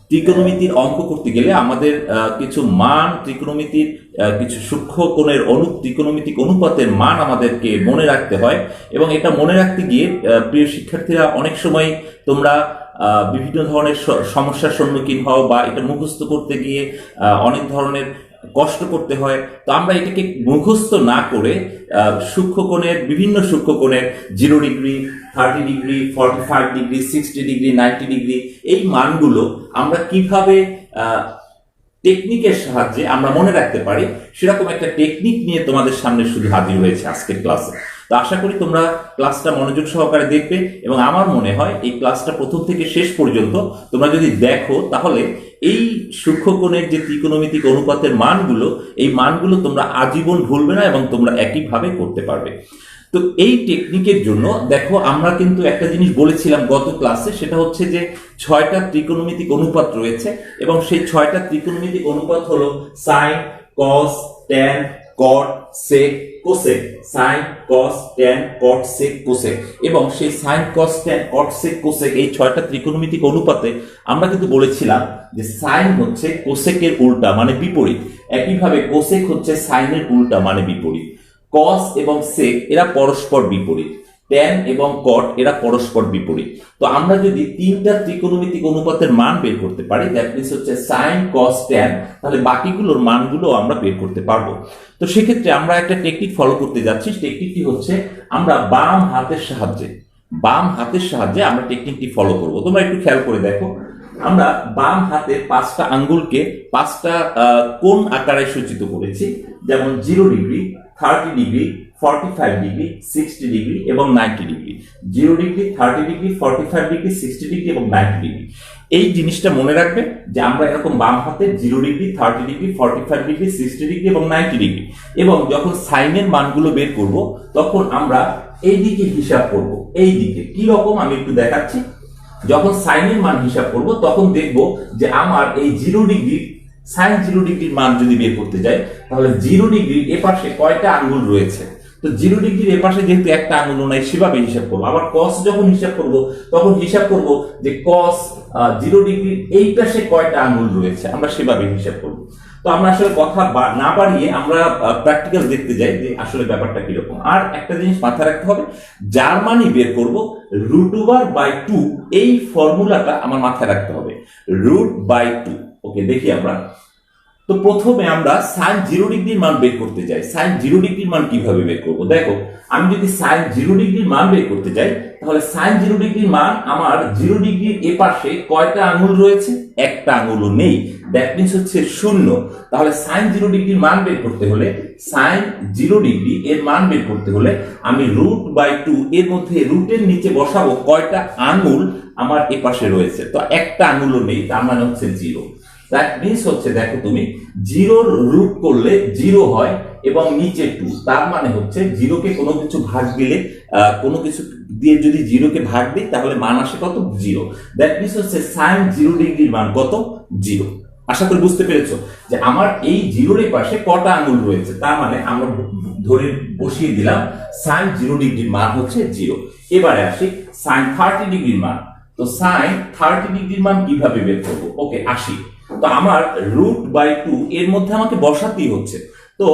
ত্রিকোণমিতির অঙ্ক করতে গেলে আমাদের কিছু মান ত্রিকোণমিতির কিছু সূক্ষ্ম কোণের ত্রিকোণমিতিক অনুপাতের মান আমাদেরকে মনে রাখতে হয়। এবং এটা মনে রাখতে গিয়ে প্রিয় শিক্ষার্থীরা, অনেক সময় তোমরা বিভিন্ন ধরনের সমস্যার সম্মুখীন হও বা এটা মুখস্থ করতে গিয়ে অনেক ধরনের কষ্ট করতে হয়। তো আমরা এটাকে মুখস্থ না করে সূক্ষ্মকোণের বিভিন্ন সূক্ষ্মকোণের 0 degree, 30 degree, 45 degree, 60 degree, 90 degree এই মানগুলো আমরা কিভাবে টেকনিকের সাহায্যে আমরা মনে রাখতে পারি, সেরকম একটা টেকনিক নিয়ে তোমাদের সামনে শুধু হাজির হয়েছে আজকের ক্লাসে। তো আশা করি তোমরা ক্লাসটা মনোযোগ সহকারে দেখবে, এবং আমার মনে হয় এই ক্লাসটা প্রথম থেকে শেষ পর্যন্ত তোমরা যদি দেখো তাহলে এই সূক্ষ্মকোণের যে ত্রিকোণমিতিক অনুপাতের মানগুলো, এই মানগুলো তোমরা আজীবন ভুলবে না এবং তোমরা একইভাবে করতে পারবে। তো এই টেকনিকের জন্য দেখো, আমরা কিন্তু একটা জিনিস বলেছিলাম গত ক্লাসে, সেটা হচ্ছে যে 6টা ত্রিকোণমিতিক অনুপাত রয়েছে, এবং সেই 6টা ত্রিকোণমিতিক অনুপাত হলো সাইন, কস, ট্যান, কট, সেক, কোসেক। সাইন, কস, ট্যান, কট, সেক, কোসেক। এবং সেই সাইন, কস, ট্যান, কট, সেক, কোসেক এই 6টা ত্রিকোণমিতিক অনুপাতে আমরা কিন্তু বলেছিলাম যে সাইন হচ্ছে কোসেকের উল্টা মানে বিপরীত, একইভাবে কোসেক হচ্ছে সাইনের উল্টা মানে বিপরীত। কস এবং সেক এরা পরস্পর বিপরীত, ট্যান এবং কট এরা পরস্পর বিপরীত। তো আমরা যদি 3টা ত্রিকোণমিতিক অনুপাতের মান বের করতে পারি, দ্যাট মিনস হচ্ছে সাইন, কস, ট্যান, তাহলে বাকিগুলোর মানগুলো আমরা বের করতে পারবো। তো সেক্ষেত্রে আমরা একটা টেকনিক ফলো করতে যাচ্ছি। টেকনিকটি হচ্ছে আমরা বাম হাতের সাহায্যে আমরা টেকনিকটি ফলো করব। তোমরা একটু খেয়াল করে দেখো, আমরা বাম হাতের 5টা আঙ্গুলকে 5টা কোণ আকারে সূচিত করেছি, যেমন 0 ডিগ্রি, 30 ডিগ্রি, 45 ডিগ্রি, 60 ডিগ্রি এবং 90 degree. 0 degree, 30 degree, 45 degree, 60 degree এবং 90 ডিগ্রি। এই জিনিসটা মনে রাখবে যে আমরা এরকম বাম হাতে 0 ডিগ্রি, 30 ডিগ্রি, 45 ডিগ্রি, 60 ডিগ্রি এবং 90 ডিগ্রি, এবং যখন সাইনের মানগুলো বের করব তখন আমরা এই দিকে হিসাব করব। এই দিকে কি রকম আমি একটু দেখাচ্ছি। যখন সাইনের মান হিসাব করব তখন দেখব যে আমার এই 0 ডিগ্রি, সাইন 0 ডিগ্রির মান যদি বের করতে যাই, তাহলে 0 ডিগ্রির এপাশে কয়টা আঙ্গুল রয়েছে। তো 0 ডিগ্রির এপাশে যেহেতু একটা আঙ্গুল নাই, সেভাবে হিসাব করবো। আবার কস যখন হিসাব করব তখন হিসাব করব যে কস 0 ডিগ্রির এই পাশে কয়টা আঙ্গুল রয়েছে, আমরা সেভাবে হিসাব করব। তো আমরা আসলে কথা না বাড়িয়ে আমরা প্র্যাকটিক্যাল দেখতে যাই যে আসলে ব্যাপারটা কিরকম। আর একটা জিনিস মাথায় রাখতে হবে, যার মানই বের করব √/2 এই ফর্মুলাটা আমার মাথায় রাখতে হবে, √/2। ওকে, দেখি আমরা। তো প্রথমে আমরা সাইন 0 ডিগ্রির মান বের করতে যাই। সাইন 0 ডিগ্রির মান কিভাবে বের করব? দেখো, আমি যদি সাইন 0 ডিগ্রির মান বের করতে যাই, তাহলে সাইন 0 ডিগ্রির মান আমার 0 ডিগ্রির এপাশে কয়টা আঙ্গুল রয়েছে? একটা আঙ্গুলও নেই, দ্যাট মিনস হচ্ছে 0। তাহলে সাইন 0 ডিগ্রির মান বের করতে হলে, সাইন 0 ডিগ্রি এর মান বের করতে হলে আমি √/2 এর মধ্যে রুটের নিচে বসাবো কয়টা আঙ্গুল আমার এপাশে রয়েছে। তো একটা আঙ্গুলও নেই, তার মানে হচ্ছে 0। দ্যাট মিনস হচ্ছে, দেখো তুমি 0 রুট করলে 0 হয় এবং নিচে 2, তার মানে হচ্ছে 0কে কোনো কিছু ভাগ দিলে, কোনো কিছু দিয়ে যদি 0কে ভাগ দিই তাহলে মান আসে কত? 0। দ্যাট মিনস হচ্ছে সাইন 0 ডিগ্রির মান কত? 0। আশা করি বুঝতে পেরেছো যে আমার এই 0-এর পাশে কটা আঙ্গুল রয়েছে। তার মানে আমরা ধরে বসিয়ে দিলাম সাইন 0 ডিগ্রির মান হচ্ছে 0। এবারে আসি সাইন 30 ডিগ্রির মান। তো সাইন 30 ডিগ্রির মান কিভাবে বের করবো? ওকে, আসি। তো আমার √/2 এর মধ্যে আমাকে বসাতেই হচ্ছে। তো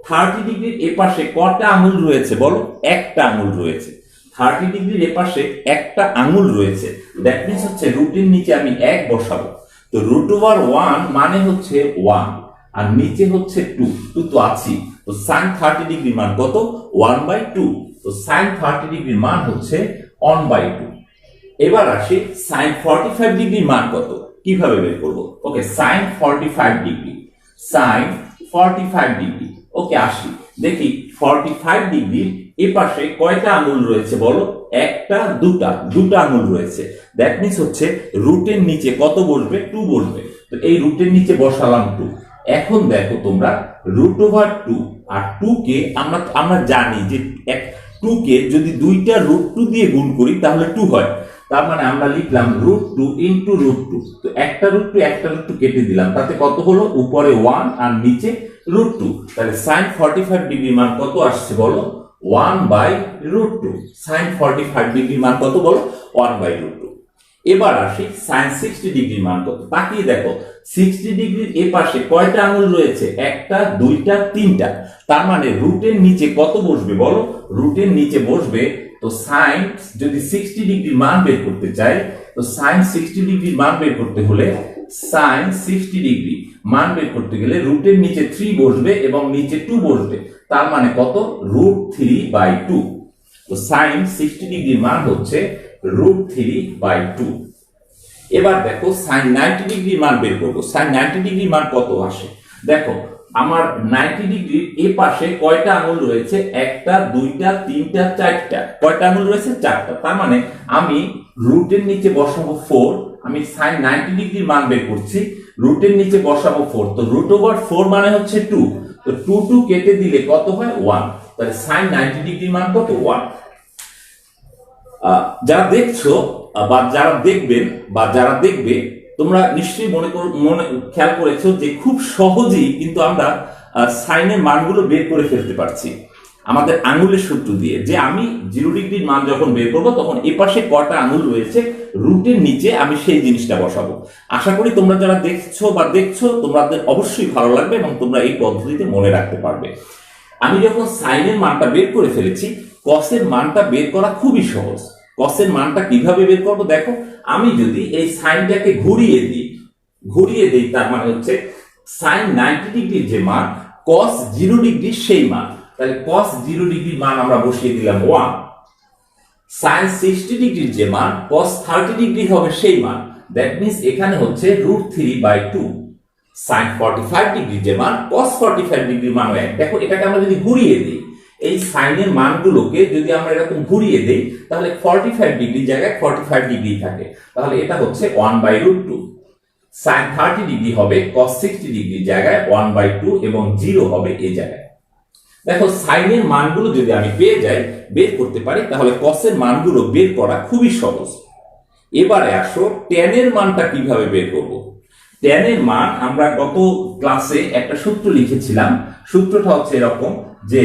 30 ডিগ্রির এপাশে কটা আঙ্গুল রয়েছে বলো? একটা আঙ্গুল রয়েছে। 30 ডিগ্রির এপাশে একটা আঙ্গুল রয়েছে, দ্যাট মিনস হচ্ছে রুটের নিচে আমি 1 বসাবো। তো √/1 মানে হচ্ছে 1, আর নিচে হচ্ছে 2 তো আছি। তো সাইন 30 ডিগ্রির মান কত? 1/2। তো সাইন 30 ডিগ্রির মান হচ্ছে 1/2। এবার আসি সাইন 45 ডিগ্রির মান কত, কিভাবে বের করব? ওকে, সাইন 45 ডিগ্রি, সাইন 45 ডিগ্রি। ওকে, আসি দেখি 45 ডিগ্রির এপাশে কয়টা আঙ্গুল রয়েছে বলো? একটা, দুটা আঙ্গুল রয়েছে। দ্যাট মিনস হচ্ছে রুটের নিচে কত বসবে? 2 বসবে। তো এই রুটের নিচে বসালাম 2। এখন দেখো তোমরা, √/2 আর 2কে আমরা জানি যে 2কে যদি 2টা √2 দিয়ে গুণ করি তাহলে 2 হয়। তার মানে আমরা লিখলাম √2 ইন্টু √2। তো একটা √2 কেটে দিলাম, তাতে কত হলো? উপরে 1 আর নিচে √2। তাহলে সাইন 45 ডিগ্রির মান কত আসছে বলো? 1/√2। সাইন 45 ডিগ্রির মান কত বলো? 1/√2। এবার আসি সাইন 60 ডিগ্রির মান কত। তাকিয়ে দেখো 60 ডিগ্রির এ পাশে কয়টা আঙুল রয়েছে? একটা, দুইটা, তিনটা। তার মানে রুটের নিচে কত বসবে বলো? রুটের নিচে বসবে, তো সাইন যদি 60 ডিগ্রির মান বের করতে চাই, তো সাইন 60 ডিগ্রির মান বের করতে হলে সাইন 60 ডিগ্রি মান বের করতে গেলে রুটের নিচে 3 বসবে এবং নিচে 2 বসবে। তার মানে কত? √3/2। তো সাইন 60 ডিগ্রির মান হচ্ছে √3/2। এবার দেখো সাইন 90 ডিগ্রির মান বের করবো। সাইন 90 ডিগ্রির মান কত আসে দেখো। আমার 90 ডিগ্রির এ পাশে কয়টা আঙুল রয়েছে? একটা, দুইটা, তিনটা, চারটা। কয়টা আঙুল রয়েছে? চারটা। তার মানে আমি রুটের নিচে বসাবো 4। আমি সাইন 90 ডিগ্রির মান বের করছি, রুটের নিচে বসাবো 4। তো √4 মানে হচ্ছে 2। তো 2 কেটে দিলে কত হয়? 1। তাহলে সাইন 90 ডিগ্রির মান কত? 1। যারা দেখছো বা যারা দেখবেন বা যারা দেখবে, তোমরা নিশ্চয়ই মনে খেয়াল করেছো যে খুব সহজেই কিন্তু আমরা সাইনের মানগুলো বের করে ফেলতে পারছি আমাদের আঙুলের সূত্র দিয়ে। যে আমি 0 ডিগ্রির মান যখন বের করবো তখন এ পাশে কয়টা আঙুল রয়েছে রুটের নিচে আমি সেই জিনিসটা বসাবো। আশা করি তোমরা যারা দেখছো তোমাদের অবশ্যই ভালো লাগবে এবং তোমরা এই পদ্ধতিতে মনে রাখতে পারবে। আমি যখন সাইনের মানটা বের করে ফেলেছি, কসের মানটা বের করা খুবই সহজ। কসের মানটা কিভাবে বের করবো দেখো। আমি যদি এই সাইনটাকে ঘুরিয়ে দিই, তার মানে হচ্ছে সাইন 90 ডিগ্রির যে মান কস 0 ডিগ্রির সেই মান। তাহলে কস 0 ডিগ্রির মান আমরা বসিয়ে দিলাম 1। সাইন 60 ডিগ্রির যে মান কস 30 ডিগ্রি হবে সেই মান, দ্যাট মিন্স এখানে হচ্ছে √3/2। সাইন 45 ডিগ্রির যে মান কস 45 ডিগ্রির মান 1। দেখো এটাকে আমরা যদি ঘুরিয়ে দিই, এই সাইনের মানগুলোকে যদি আমরা এরকম ঘুরিয়ে দেই, তাহলে 45 ডিগ্রি জায়গায় 45 ডিগ্রি থাকে। তাহলে এটা হচ্ছে 1/√2। সাইন 30 ডিগ্রি হবে কস 60 ডিগ্রি জায়গায় 1/2 এবং 0 হবে এই জায়গায়। দেখো সাইনের মানগুলো যদি আমি বের করতে পারি, তাহলে কসের মানগুলো বের করা খুবই সহজ। এবারে আসো ট্যানের মানটা কিভাবে বের করব। ট্যানের মান আমরা গত ক্লাসে একটা সূত্র লিখেছিলাম। সূত্রটা হচ্ছে এরকম যে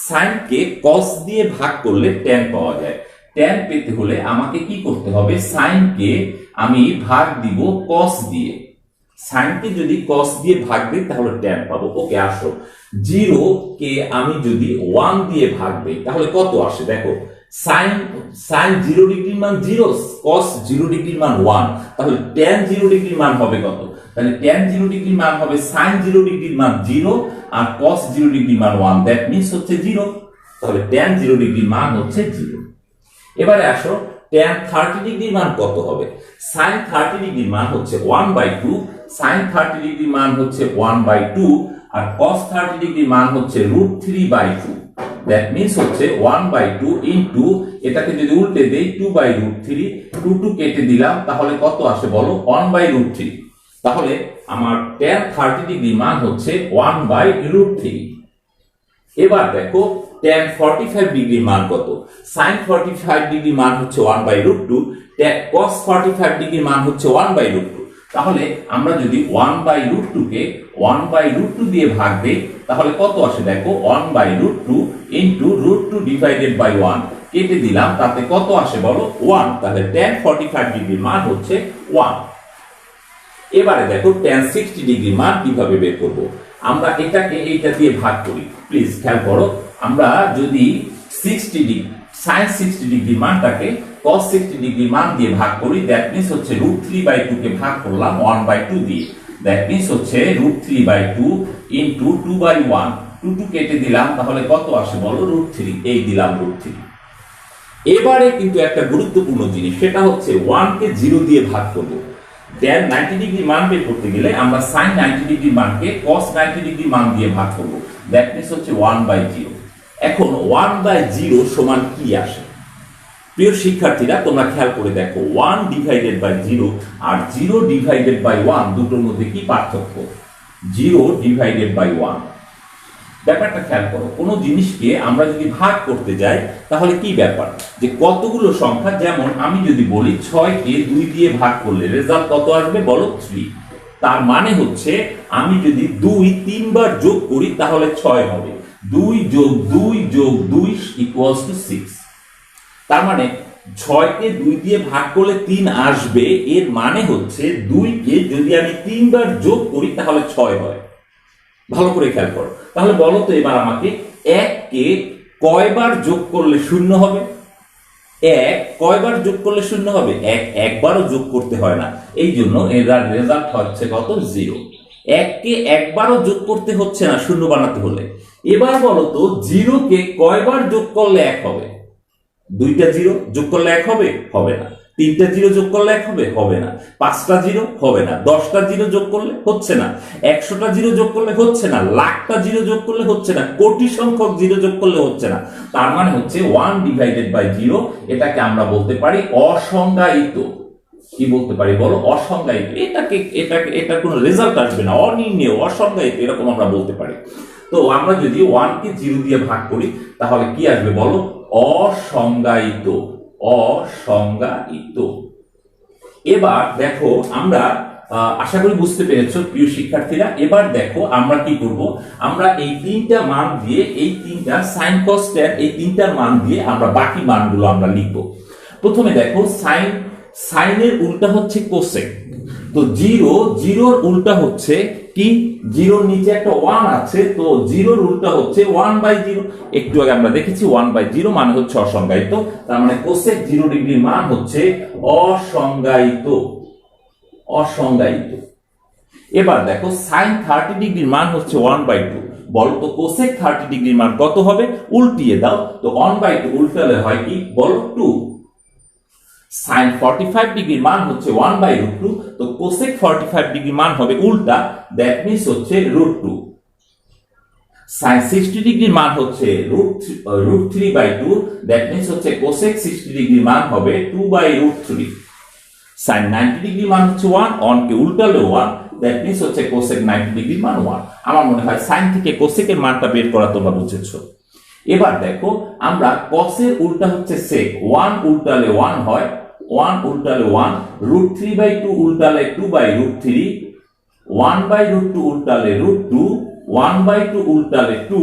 সাইনকে কস দিয়ে ভাগ করলে ট্যান পাওয়া যায়। ট্যান পেতে হলে আমাকে কি করতে হবে? সাইনকে আমি ভাগ দিব কস দিয়ে। সাইনকে যদি কস দিয়ে ভাগ দিই তাহলে ট্যান পাবো। ওকে, আসো 0 কে আমি যদি 1 দিয়ে ভাগ দিই তাহলে কত আসে দেখো। সাইন 0 ডিগ্রির মান 0, কস 0 ডিগ্রির মান 1। তাহলে ট্যান 0 ডিগ্রির মান হবে কত? তাহলে ট্যান 0 ডিগ্রির মান হবে সাইন 0 ডিগ্রির মান 0 আর কস 0 ডিগ্রির মান 1, দ্যাট মিন্স হচ্ছে 0। তাহলে ট্যান 0 ডিগ্রির মান হচ্ছে 0। এবারে আসো ট্যান 30 ডিগ্রির মান কত হবে? সাইন 30 ডিগ্রির মান হচ্ছে 1/2, সাইন 30 ডিগ্রির মান হচ্ছে 1/2 আর cos 30 ডিগ্রির মান হচ্ছে √3/2। দ্যাট মিন্স হচ্ছে 1/2 ইনটু, এটাকে যদি উল্টে দেই 2/√3, 2 কেটে দিলাম তাহলে কত আসে বলো? 1/√3। তাহলে আমার tan 30 ডিগ্রির মান হচ্ছে 1/√3। এবার দেখো tan 45 ডিগ্রির মান কত? sin 45 ডিগ্রির মান হচ্ছে 1/√2, cos 45 ডিগ্রির মান হচ্ছে 1/√2। তাহলে আমরা যদি 1/√2 কে 1/√2 দিয়ে ভাগ দেই তাহলে কত আসে দেখো? 1/√2 ইনটু √2 ডিভাইডেড বাই 1 কেটে দিলাম, তাতে কত আসে বলো? 1। তাহলে tan 45 ডিগ্রির মান হচ্ছে 1। এবারে দেখো tan 60 ডিগ্রির মান কিভাবে বের করব। আমরা এটাকে এইটা দিয়ে ভাগ করি। প্লিজ খেয়াল করো, আমরা যদি 60 ডিগ্রি sin 60 ডিগ্রির মানটাকে cos 60 ডিগ্রির মান দিয়ে ভাগ করি, দ্যাট মিন্স হচ্ছে √3/2 কে ভাগ করলাম 1/2 দিয়ে, দ্যাট মিন্স হচ্ছে √3/2 ইনটু 2/1, 2 কেটে দিলাম তাহলে কত আসে বলো? √3। এই দিলাম √3। এবারে কিন্তু একটা গুরুত্বপূর্ণ জিনিস, সেটা হচ্ছে 1 কে 0 দিয়ে ভাগ করব। tan 90 ডিগ্রি মান বের করতে গেলে আমরা sin 90 ডিগ্রি মানকে cos 90 ডিগ্রি মান দিয়ে ভাগ করব, দ্যাট মিন্স হচ্ছে 1/0। এখন 1/0 সমান কি আসে? প্রিয় শিক্ষার্থীরা তোমরা খেয়াল করে দেখো, 1 ডিভাইডেড বাই 0 আর 0 ডিভাইডেড বাই 1 দুটোর মধ্যে কি পার্থক্য? 0 ডিভাইডেড বাই 1। ব্যাপারটা খেয়াল করো, কোন জিনিসকে আমরা যদি ভাগ করতে যাই তাহলে কি ব্যাপার, যে কতগুলো সংখ্যা, যেমন আমি যদি বলি 6 কে 2 দিয়ে ভাগ করলে রেজাল্ট কত আসবে বলো? 3। তার মানে হচ্ছে আমি যদি 2 3 বার যোগ করি তাহলে 6 হবে। 2 + 2 + 2 = 6। তার মানে 6কে 2 দিয়ে ভাগ করলে 3 আসবে, এর মানে হচ্ছে 2কে যদি আমি 3 বার যোগ করি তাহলে 6 হয়। ভালো করে খেয়াল করো। তাহলে বলো তো এবার আমাকে 1কে কয়বার যোগ করলে 0 হবে? 1 কয়বার যোগ করলে 0 হবে? 1 একবারও যোগ করতে হয় না, এই জন্য এর রেজাল্ট হচ্ছে কত? 0। 1কে একবারও যোগ করতে হচ্ছে না 0 বানাতে হলে। এবার বলো তো 0কে কয়বার যোগ করলে 1 হবে? 2টা 0 যোগ করলে 1 হবে? হবে না। 3টা 0 যোগ করলে 1 হবে? হবে না। 5টা 0 হবে না। 10টা 0 যোগ করলে হচ্ছে না। 100টা 0 যোগ করলে হচ্ছে না। লাখটা 0 যোগ করলে হচ্ছে না। কোটি সংখ্যক 0 যোগ করলে হচ্ছে না। তার মানে হচ্ছে 1/0, এটাকে আমরা বলতে পারি অসংজ্ঞায়িত। কি বলতে পারি বলো? অসংজ্ঞায়িত। এটার কোনো রেজাল্ট আসবে না, অনির্ণেয়, অসংজ্ঞায়িত, এরকম আমরা বলতে পারি। তো আমরা যদি 1কে 0 দিয়ে ভাগ করি তাহলে কি আসবে বলো? অসংজ্ঞায়িত। অসংজ্ঞায়িত। এবার দেখো আমরা আশা করি বুঝতে পেরেছো প্রিয় শিক্ষার্থীরা। এবার দেখো আমরা কি করব, আমরা এই 3টা মান দিয়ে, এই 3টা সাইন কস ট্যান, এই 3টার মান দিয়ে আমরা বাকি মানগুলো আমরা লিখব। প্রথমে দেখো সাইনের উল্টা হচ্ছে কোসেক। তো 0 উল্টা হচ্ছে কি? 0 নিচে একটা 1 আছে, তো 0 উল্টা হচ্ছে 1/0। একটু আগে আমরা দেখেছি 1/0 মানে হচ্ছে অসংজ্ঞায়িত। তার মানে কোসেক 0 ডিগ্রির মান হচ্ছে অসংজ্ঞায়িত। অসংজ্ঞায়িত। এবার দেখো সাইন 30 ডিগ্রির মান হচ্ছে 1/2। বলো তো কোসেক 30 ডিগ্রির মান কত হবে? উল্টিয়ে দাও, তো 1/2 উল্টালে হয় কি বলো? 2। সাইন 45 ডিগ্রির মান হচ্ছে 1/√2, তো কোসেক 45 ডিগ্রির মান হবে উল্টা, দ্যাট মিন্স হচ্ছে √2। সাইন 60 ডিগ্রির মান হচ্ছে √3/2, দ্যাট মিন্স হচ্ছে কোসেক 60 ডিগ্রির মান হবে 2/√3। সাইন 90 ডিগ্রির মান হচ্ছে 1 কে উল্টালে 1, দ্যাট মিন্স হচ্ছে কোসেক 90 ডিগ্রির মান 1। আমার মনে হয় সাইন থেকে কোসেকের মানটা বের করা তোমরা বুঝেছো। এবার দেখো আমরা কসের উল্টা হচ্ছে সেক, 1 উল্টালে 1 হয়, 1 উল্টালে 1, √3/2 উল্টালে 2/√3, 1/√2 উল্টালে √2, 1/2 উল্টালে 2,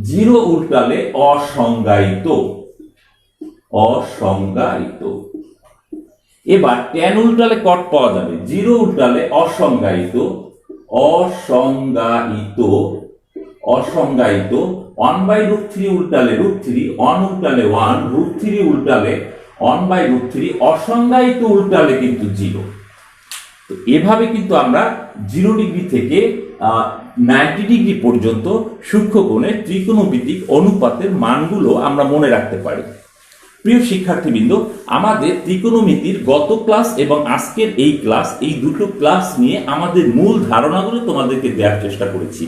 0 উল্টালে অসংজ্ঞায়িত। অসংজ্ঞায়িত। এবার ট্যান উল্টালে কট পাওয়া যাবে, 0 উল্টালে অসংজ্ঞায়িত। অসংজ্ঞায়িত। অসংজ্ঞায়িত। 1/√3 উল্টালে √3, 1 উল্টালে 1, √3 উল্টালে 1/√3, অসংজ্ঞায়িত উল্টালে কিন্তু 0। তো এভাবে কিন্তু আমরা 0 ডিগ্রি থেকে 90 ডিগ্রি পর্যন্ত সূক্ষ্মকোণের ত্রিকোণমিতিক অনুপাতের মানগুলো আমরা মনে রাখতে পারি। প্রিয় শিক্ষার্থীবৃন্দ, আমাদের ত্রিকোণমিতির গত ক্লাস এবং আজকের এই ক্লাস, এই দুটো ক্লাস নিয়ে আমাদের মূল ধারণাগুলো তোমাদেরকে দেওয়ার চেষ্টা করেছি।